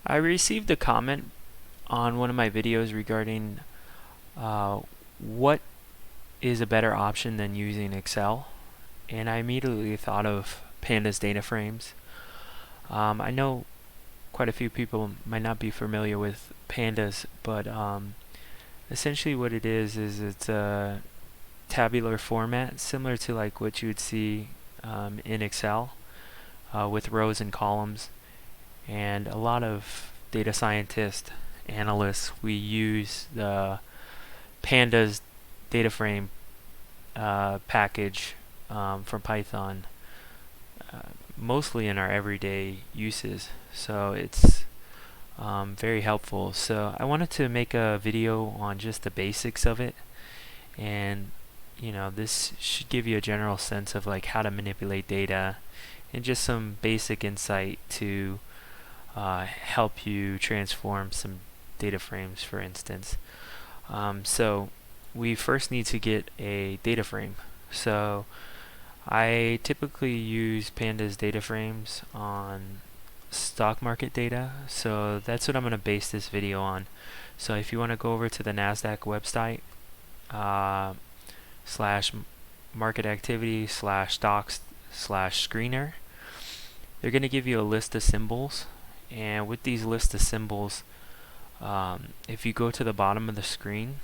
I received a comment on one of my videos regarding what is a better option than using Excel, and I immediately thought of Pandas data frames. I know quite a few people might not be familiar with Pandas, but essentially what it is it's a tabular format similar to like what you would see in Excel with rows and columns. And a lot of data scientists, analysts, we use the Pandas data frame package from Python mostly in our everyday uses, so it's very helpful. So I wanted to make a video on just the basics of it, and this should give you a general sense of like how to manipulate data and just some basic insight to help you transform some data frames, for instance. So we first need to get a data frame. So I typically use Pandas data frames on stock market data, so that's what I'm going to base this video on. So if you want to go over to the NASDAQ website slash market activity slash stocks slash screener, they're going to give you a list of symbols. And with these list of symbols, if you go to the bottom of the screen,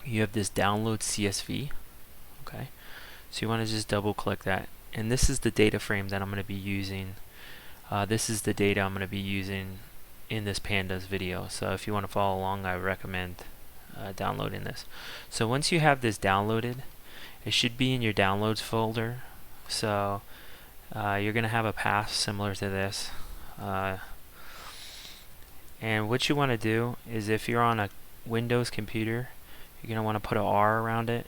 you have this download CSV. Okay, so you want to just double click that, and this is the data frame that I'm going to be using. This is the data I'm going to be using in this Pandas video. So if you want to follow along, I recommend downloading this. So once you have this downloaded, it should be in your downloads folder. So you're going to have a path similar to this. And what you want to do is, if you're on a Windows computer, you're going to want to put an R around it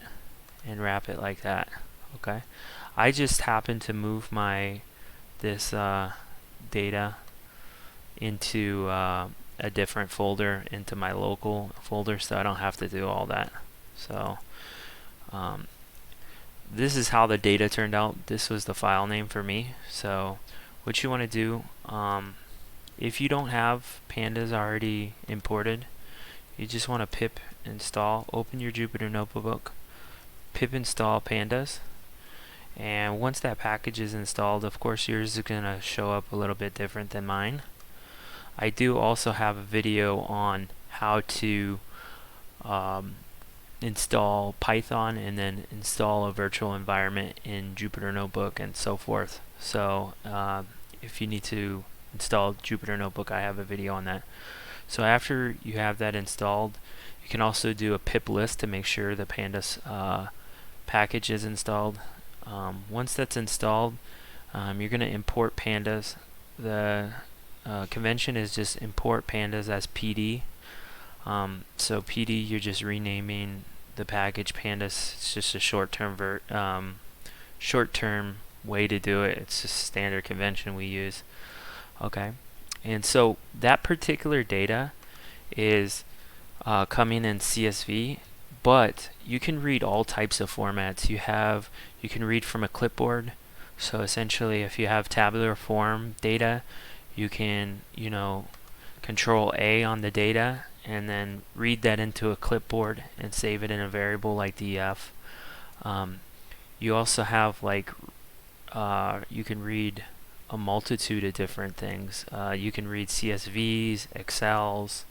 and wrap it like that. Okay, I just happen to move this data into a different folder, into my local folder, so I don't have to do all that. So this is how the data turned out. This was the file name for me. So what you want to do, if you don't have Pandas already imported, you just want to pip install, open your Jupyter Notebook, pip install Pandas, and once that package is installed, of course yours is going to show up a little bit different than mine. I do also have a video on how to install Python and then install a virtual environment in Jupyter Notebook and so forth. So if you need to install Jupyter Notebook, I have a video on that. So after you have that installed, you can also do a pip list to make sure the Pandas package is installed. Once that's installed, you're going to import Pandas. The convention is just import Pandas as PD. So PD, you're just renaming the package Pandas. It's just a short-term way to do it. It's just standard convention we use. Okay, and so that particular data is coming in CSV, but you can read all types of formats. You can read from a clipboard. So essentially, if you have tabular form data, you can Control A on the data and then read that into a clipboard and save it in a variable like DF. You also have you can read a multitude of different things. You can read CSVs, Excels,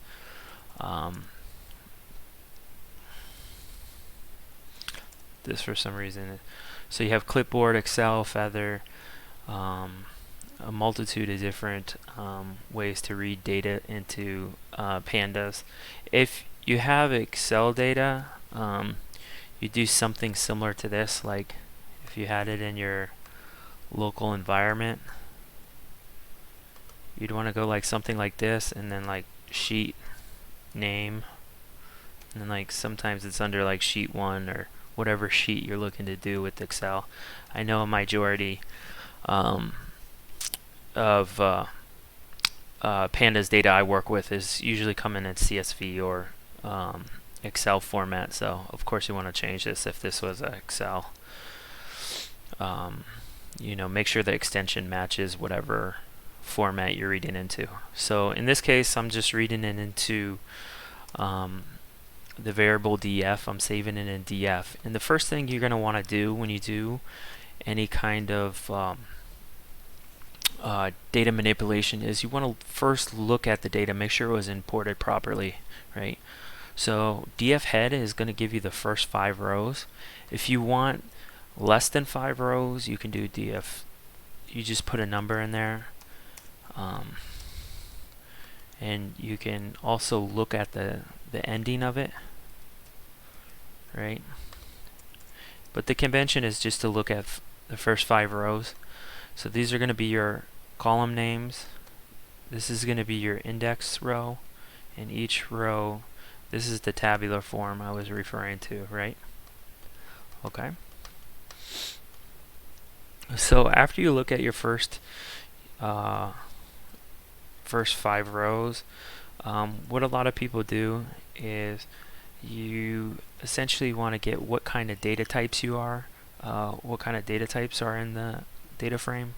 this for some reason. So you have clipboard, Excel, Feather, a multitude of different ways to read data into Pandas. If you have Excel data, you do something similar to this, like if you had it in your local environment, you'd want to go like something like this, and then like sheet name, and then like sometimes it's under like sheet 1 or whatever sheet you're looking to do with Excel. I know a majority of Pandas data I work with is usually coming in CSV or Excel format, so of course you want to change this if this was Excel. Make sure the extension matches whatever format you're reading into. So in this case, I'm just reading it into the variable DF. I'm saving it in DF. And the first thing you're going to want to do when you do any kind of data manipulation is you want to first look at the data, make sure it was imported properly, right? So DF head is going to give you the first 5 rows. If you want less than 5 rows, you can do DF. You just put a number in there. And you can also look at the ending of it, right? But the convention is just to look at the first 5 rows. So these are going to be your column names. This is going to be your index row, and each row, this is the tabular form I was referring to, right? Okay. So after you look at your first 5 rows, what a lot of people do is you essentially want to get what kind of data types you are, what kind of data types are in the data frame.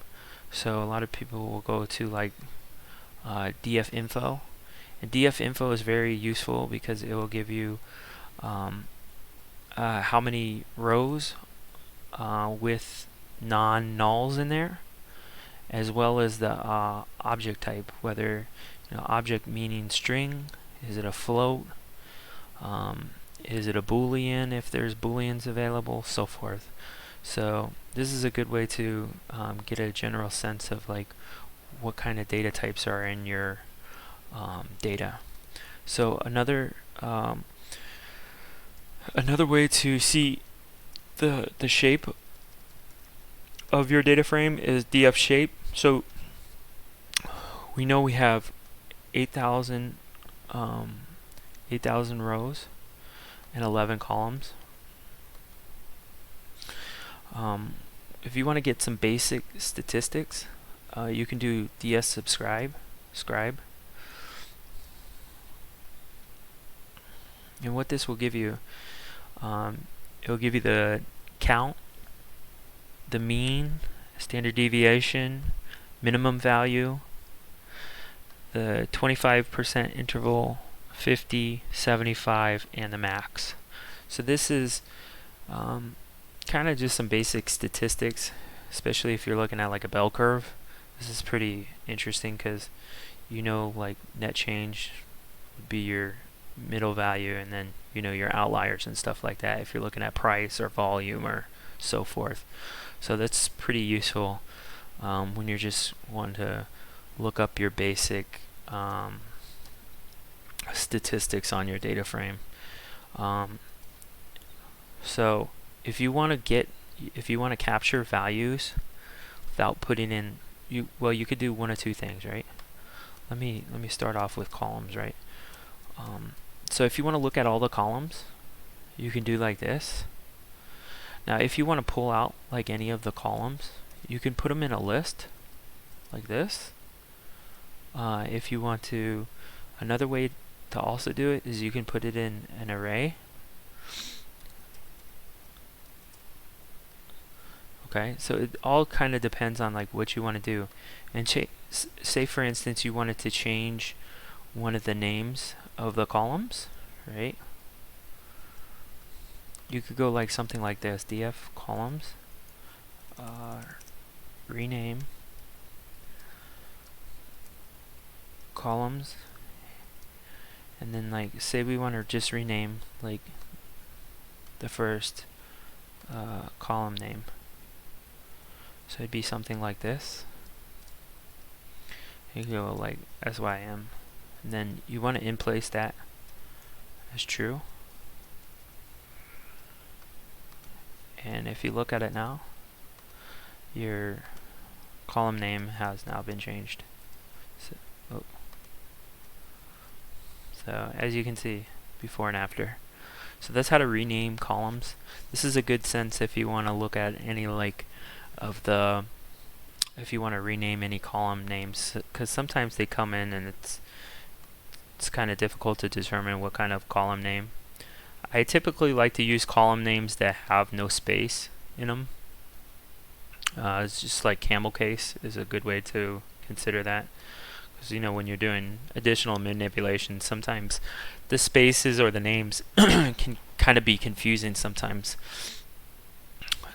So a lot of people will go to like DFSinfo, and DFSinfo is very useful because it will give you how many rows with non-nulls in there, as well as the object type, whether object meaning string, is it a float, is it a boolean if there's booleans available, so forth. So this is a good way to get a general sense of like what kind of data types are in your data. So another way to see the shape of your data frame is DFSshape. So we know we have 8,000 rows and 11 columns. If you want to get some basic statistics, you can do DFS Scribe. And what this will give you, it will give you the count, the mean, standard deviation, minimum value, the 25% interval, 50, 75, and the max. So this is kind of just some basic statistics, especially if you're looking at like a bell curve. This is pretty interesting because like net change would be your middle value, and then your outliers and stuff like that if you're looking at price or volume or so forth. So that's pretty useful when you're just wanting to look up your basic statistics on your data frame. So if you want to capture values without putting in, you could do one of two things, right? Let me start off with columns, right? So if you want to look at all the columns, you can do like this. Now if you want to pull out like any of the columns, you can put them in a list like this. If you want to, another way to also do it is you can put it in an array. Okay, so it all kind of depends on like what you want to do. And say for instance you wanted to change one of the names of the columns, right? You could go like something like this: DF columns, rename columns, and then like say we want to just rename like the first column name. So it'd be something like this. You go like SYM, and then you want to in place that as true. And if you look at it now, your column name has now been changed. So as you can see, before and after. So that's how to rename columns. This is a good sense if you want to look at any like of the, if you want to rename any column names, because sometimes they come in and it's kind of difficult to determine what kind of column name. I typically like to use column names that have no space in them. It's just like camel case is a good way to consider that, because you know, when you're doing additional manipulation, sometimes the spaces or the names can kind of be confusing sometimes.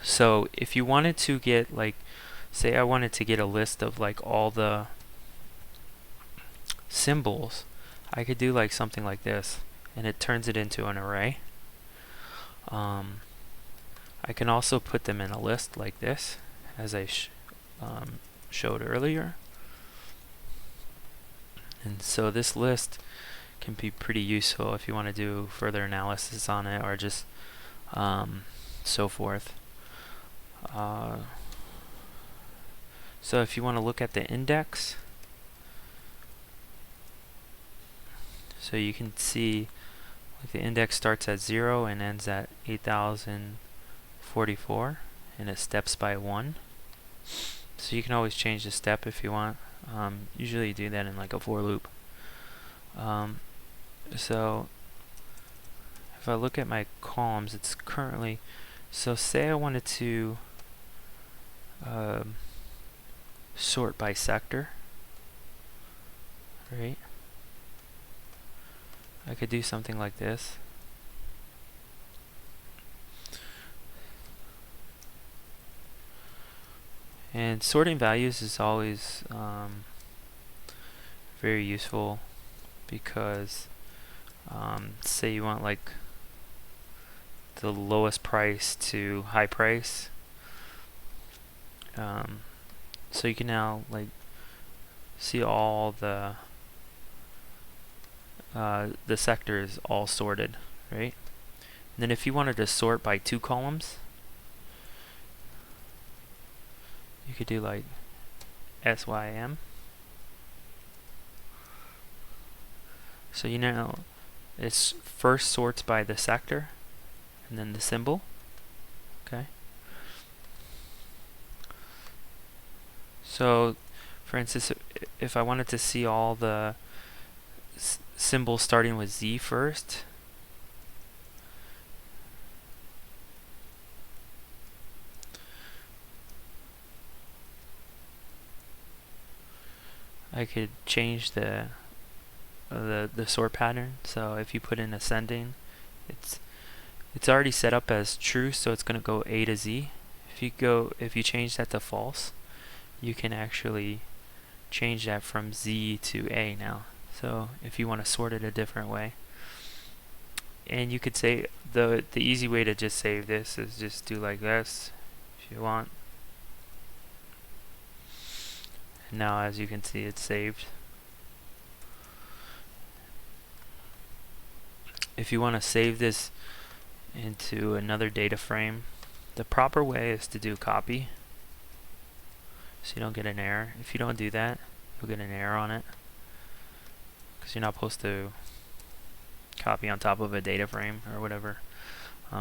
So if you wanted to get, like, say I wanted to get a list of like all the symbols, I could do like something like this, and it turns it into an array. I can also put them in a list like this, as I showed earlier. And so this list can be pretty useful if you want to do further analysis on it, or just so forth. So if you want to look at the index, so you can see like the index starts at 0 and ends at 8044, and it steps by 1. So you can always change the step if you want. Usually you do that in like a for loop. So if I look at my columns, it's currently, so say I wanted to sort by sector, right? I could do something like this. And sorting values is always very useful, because say you want like the lowest price to high price, so you can now like see all the sectors all sorted, right? And then if you wanted to sort by 2 columns, you could do like SYM. So you know it first sorts by the sector and then the symbol. Okay. So for instance, if I wanted to see all the symbols starting with Z first, I could change the sort pattern. So if you put in ascending, it's already set up as true, so it's going to go A to Z. If you change that to false, you can actually change that from Z to A now. So if you want to sort it a different way, and you could say the easy way to just save this is just do like this if you want. And now as you can see, it's saved. If you want to save this into another data frame, the proper way is to do copy, so you don't get an error. If you don't do that, you'll get an error on it, because you're not supposed to copy on top of a data frame or whatever.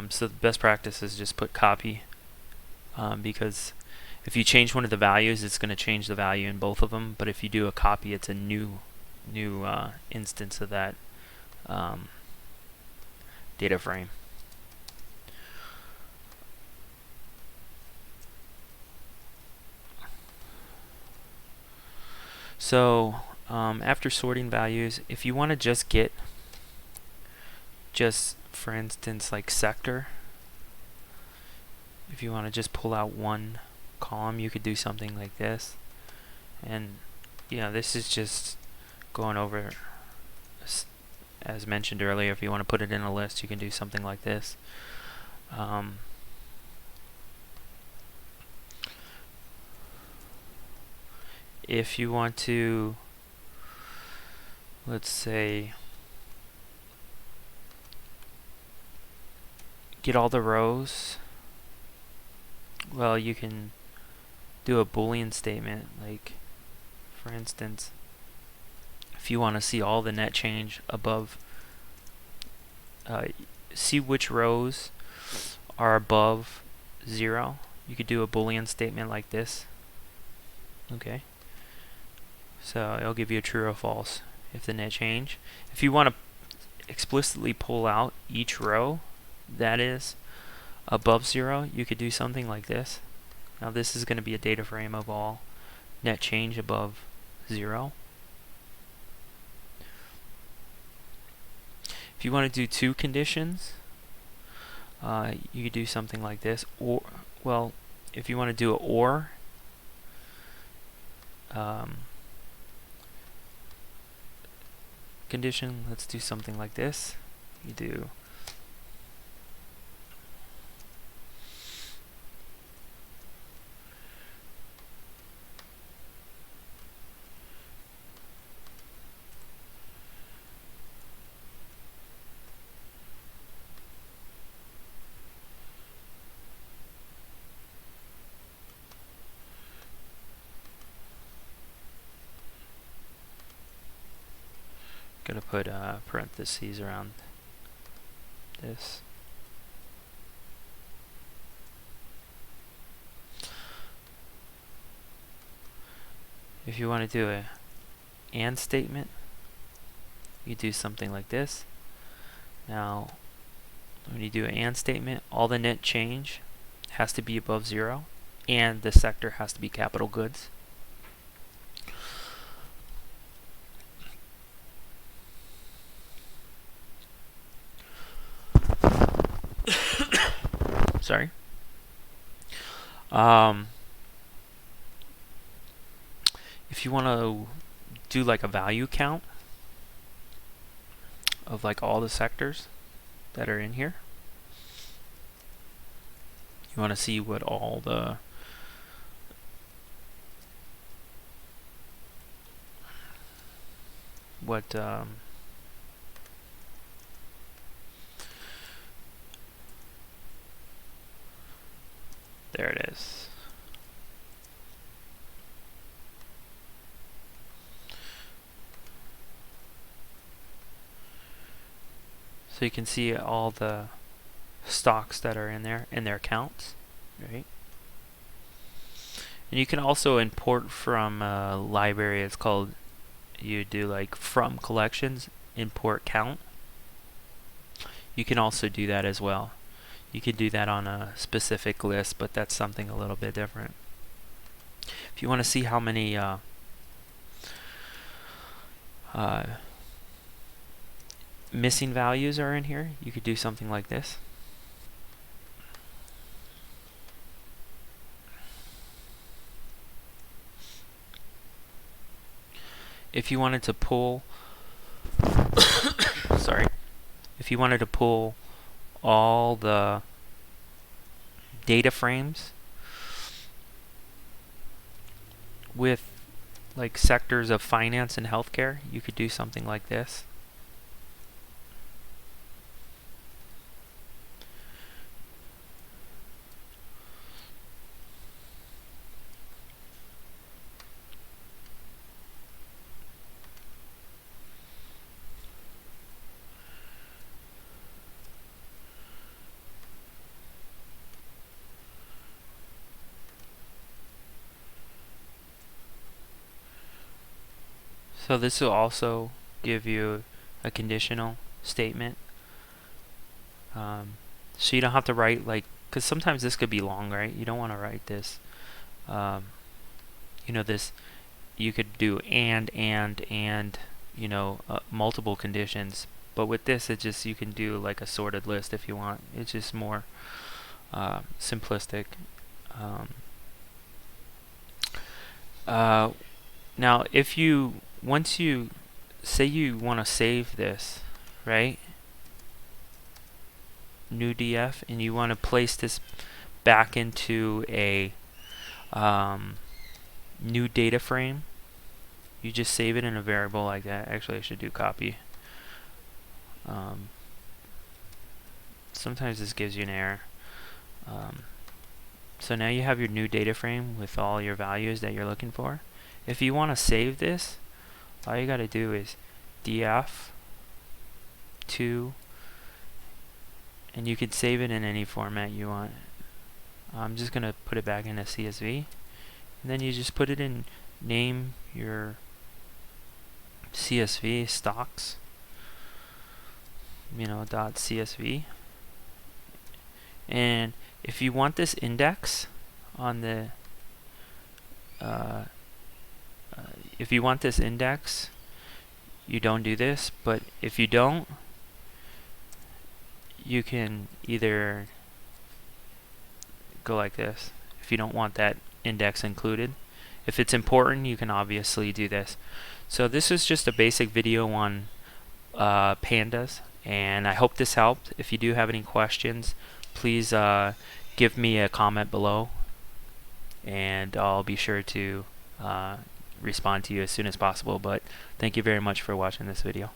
So the best practice is just put copy, because if you change one of the values, it's going to change the value in both of them. But if you do a copy, it's a new instance of that data frame. So after sorting values, if you want to just get for instance like sector, if you want to just pull out one column, you could do something like this. And this is just going over, as mentioned earlier, if you want to put it in a list, you can do something like this. If you want to, let's say, get all the rows, well, you can do a boolean statement. Like, for instance, if you want to see all the net change above, see which rows are above 0, you could do a boolean statement like this. Okay, so it'll give you a true or false if the net change. If you want to explicitly pull out each row that is above 0, you could do something like this. Now this is going to be a data frame of all net change above 0. If you want to do two conditions, you could do something like this, or, well, if you want to do an or, condition, let's do something like this. You do gonna put parentheses around this. If you want to do a AND statement, you do something like this. Now, when you do an AND statement, all the net change has to be above 0, and the sector has to be capital goods. Sorry. If you want to do like a value count of like all the sectors that are in here, you want to see what all the there it is. So you can see all the stocks that are in there and their counts, right? And you can also import from a library. It's called, you do like from collections, import count. You can also do that as well. You could do that on a specific list, but that's something a little bit different. If you want to see how many missing values are in here, you could do something like this. If you wanted to pull sorry, if you wanted to pull all the data frames with like sectors of finance and healthcare, you could do something like this. So this will also give you a conditional statement. So you don't have to write like, because sometimes this could be long, right? You don't want to write this. You know, this, you could do and, you know, multiple conditions. But with this, it just, you can do like a sorted list if you want. It's just more simplistic. Now, if you, once you say you want to save this, right? New DF, and you want to place this back into a new data frame, you just save it in a variable like that. Actually, I should do copy. Sometimes this gives you an error. So now you have your new data frame with all your values that you're looking for. If you want to save this, all you got to do is DF2, and you can save it in any format you want. I'm just going to put it back in a CSV, and then you just put it in, name your CSV stocks, you know, .csv. And if you want this index on the if you want this index, you don't do this, but if you don't, you can either go like this if you don't want that index included. If it's important, you can obviously do this. So this is just a basic video on Pandas, and I hope this helped. If you do have any questions, please give me a comment below, and I'll be sure to respond to you as soon as possible. But thank you very much for watching this video.